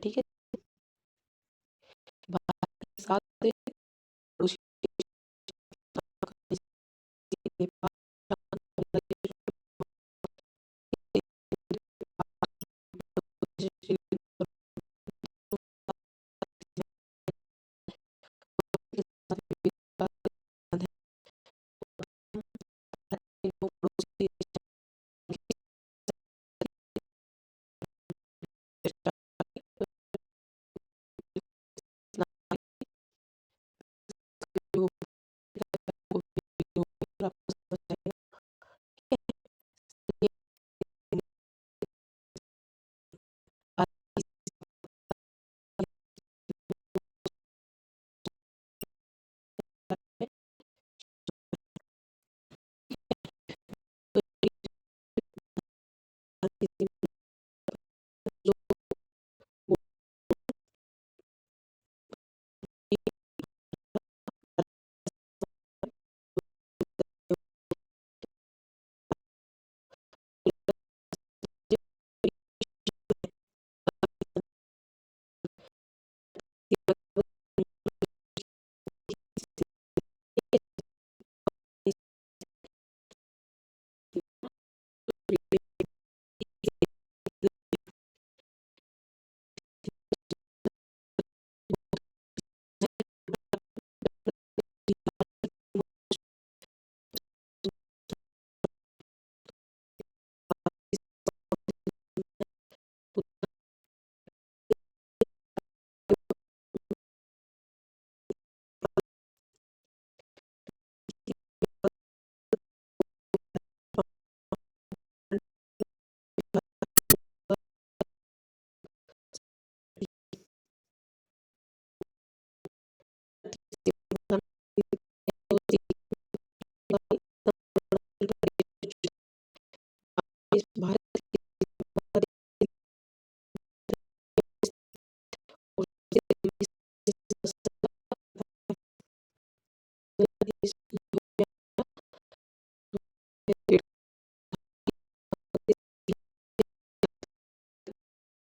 ठीक है। भारत के साथ रूस, नेपाल, बांग्लादेश, के साथ भी विवाद है। इन दो पड़ोसी देशों के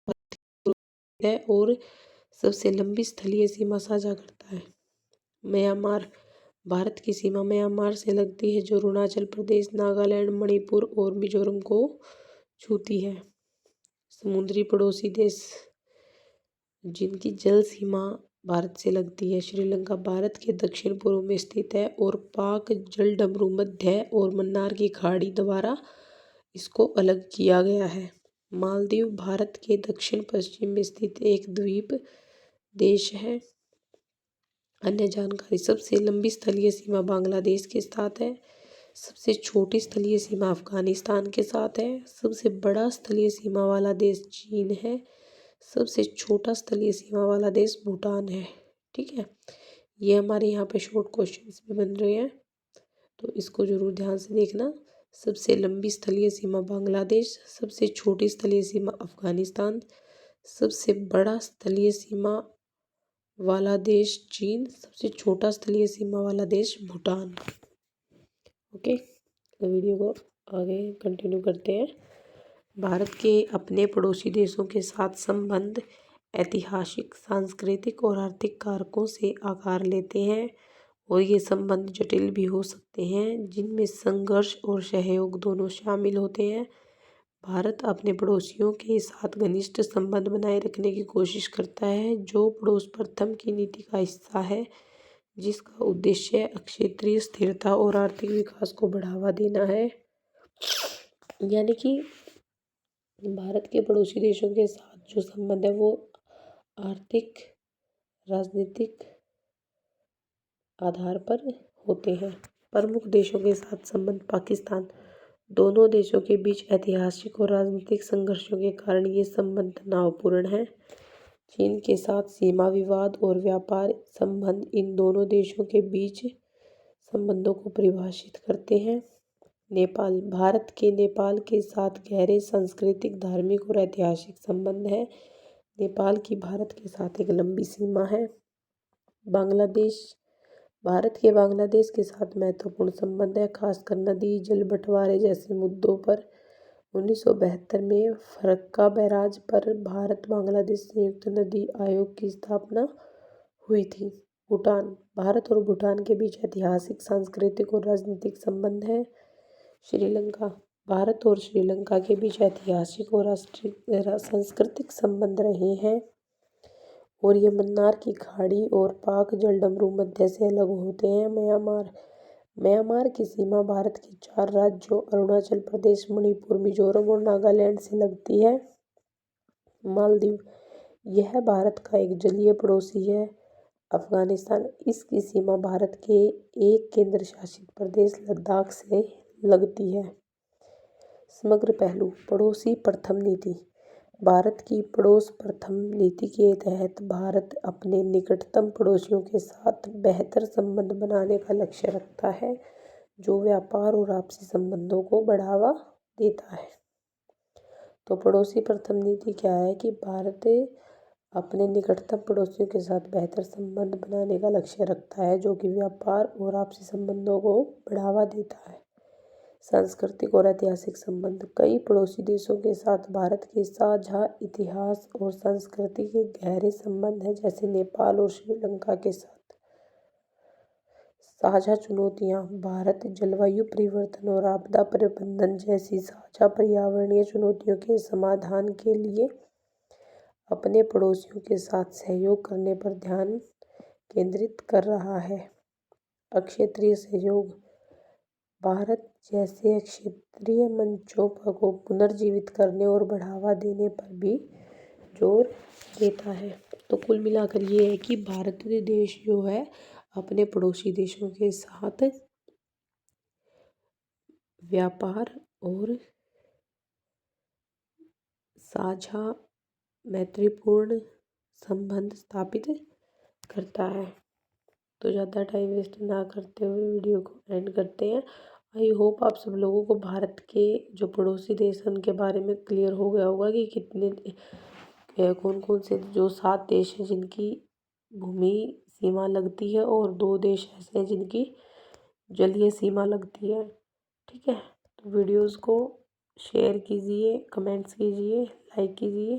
भारत है और सबसे लंबी स्थलीय सीमा साझा करता है। म्यांमार, भारत की सीमा म्यांमार से लगती है, जो अरुणाचल प्रदेश, नागालैंड, मणिपुर और मिजोरम को छूती है। समुद्री पड़ोसी देश जिनकी जल सीमा भारत से लगती है: श्रीलंका भारत के दक्षिण पूर्व में स्थित है और पाक जलडमरू मध्य और मन्नार की खाड़ी द्वारा इसको अलग किया गया है। मालदीव भारत के दक्षिण पश्चिम में स्थित एक द्वीप देश है। अन्य जानकारी: सबसे लंबी स्थलीय सीमा बांग्लादेश के साथ है। सबसे छोटी स्थलीय सीमा अफगानिस्तान के साथ है। सबसे बड़ा स्थलीय सीमा वाला देश चीन है। सबसे छोटा स्थलीय सीमा वाला देश भूटान है। ठीक है, ये हमारे यहाँ पे शॉर्ट क्वेश्चंस भी बन रहे हैं, तो इसको जरूर ध्यान से देखना। सबसे लंबी स्थलीय सीमा बांग्लादेश, सबसे छोटी स्थलीय सीमा अफगानिस्तान, सबसे बड़ा स्थलीय सीमा वाला देश चीन, सबसे छोटा स्थलीय सीमा वाला देश भूटान। ओके, तो वीडियो को आगे कंटिन्यू करते हैं। भारत के अपने पड़ोसी देशों के साथ संबंध ऐतिहासिक, सांस्कृतिक और आर्थिक कारकों से आकार लेते हैं और ये संबंध जटिल भी हो सकते हैं, जिनमें संघर्ष और सहयोग दोनों शामिल होते हैं। भारत अपने पड़ोसियों के साथ घनिष्ठ संबंध बनाए रखने की कोशिश करता है, जो पड़ोस प्रथम की नीति का हिस्सा है, जिसका उद्देश्य क्षेत्रीय स्थिरता और आर्थिक विकास को बढ़ावा देना है। यानी कि भारत के पड़ोसी देशों के साथ जो संबंध है वो आर्थिक, राजनीतिक आधार पर होते हैं। प्रमुख देशों के साथ संबंध पाकिस्तान, दोनों देशों के बीच ऐतिहासिक और राजनीतिक संघर्षों के कारण ये संबंध तनावपूर्ण है। चीन के साथ सीमा विवाद और व्यापार संबंध इन दोनों देशों के बीच संबंधों को परिभाषित करते हैं। नेपाल, भारत के नेपाल के साथ गहरे सांस्कृतिक, धार्मिक और ऐतिहासिक संबंध है। नेपाल की भारत के साथ एक लंबी सीमा है। बांग्लादेश, भारत के बांग्लादेश के साथ महत्वपूर्ण संबंध है, खासकर नदी, जल बंटवारे जैसे मुद्दों पर। 1972 में फरक्का बैराज पर भारत बांग्लादेश संयुक्त नदी आयोग की स्थापना हुई थी। भूटान, भारत और भूटान के बीच ऐतिहासिक, सांस्कृतिक और राजनीतिक संबंध है। श्रीलंका, भारत और श्रीलंका के बीच ऐतिहासिक और सांस्कृतिक संबंध रहे हैं और ये मन्नार की खाड़ी और पाक जलडमरू मध्य से अलग होते हैं। म्यांमार, म्यांमार की सीमा भारत के 4 राज्यों अरुणाचल प्रदेश, मणिपुर, मिजोरम और नागालैंड से लगती है। मालदीव, यह भारत का एक जलीय पड़ोसी है। अफगानिस्तान, इसकी सीमा भारत के एक केंद्र शासित प्रदेश लद्दाख से लगती है। समग्र पहलू, पड़ोसी प्रथम नीति, भारत की पड़ोस प्रथम नीति के तहत भारत अपने निकटतम पड़ोसियों के साथ बेहतर संबंध बनाने का लक्ष्य रखता है, जो व्यापार और आपसी संबंधों को बढ़ावा देता है। तो पड़ोसी प्रथम नीति क्या है कि भारत अपने निकटतम पड़ोसियों के साथ बेहतर संबंध बनाने का लक्ष्य रखता है, जो कि व्यापार और आपसी संबंधों को बढ़ावा देता है। सांस्कृतिक और ऐतिहासिक संबंध, कई पड़ोसी देशों के साथ भारत के साझा इतिहास और संस्कृति के गहरे संबंध हैं, जैसे नेपाल और श्रीलंका के साथ। साझा चुनौतियां, भारत जलवायु परिवर्तन और आपदा प्रबंधन जैसी साझा पर्यावरणीय चुनौतियों के समाधान के लिए अपने पड़ोसियों के साथ सहयोग करने पर ध्यान केंद्रित कर रहा है। अक्षेत्रीय सहयोग, भारत जैसे क्षेत्रीय मंचों को पुनर्जीवित करने और बढ़ावा देने पर भी जोर देता है। तो कुल मिलाकर ये है कि भारतीय देश जो है अपने पड़ोसी देशों के साथ व्यापार और साझा मैत्रीपूर्ण संबंध स्थापित करता है। तो ज़्यादा टाइम वेस्ट ना करते हुए वीडियो को एंड करते हैं। आई होप आप सब लोगों को भारत के जो पड़ोसी देश हैं उनके बारे में क्लियर हो गया होगा कि कितने कौन कौन से जो 7 देश हैं जिनकी भूमि सीमा लगती है और 2 देश ऐसे हैं जिनकी जलीय सीमा लगती है। ठीक है, तो वीडियोज़ को शेयर कीजिए, कमेंट्स कीजिए, लाइक कीजिए।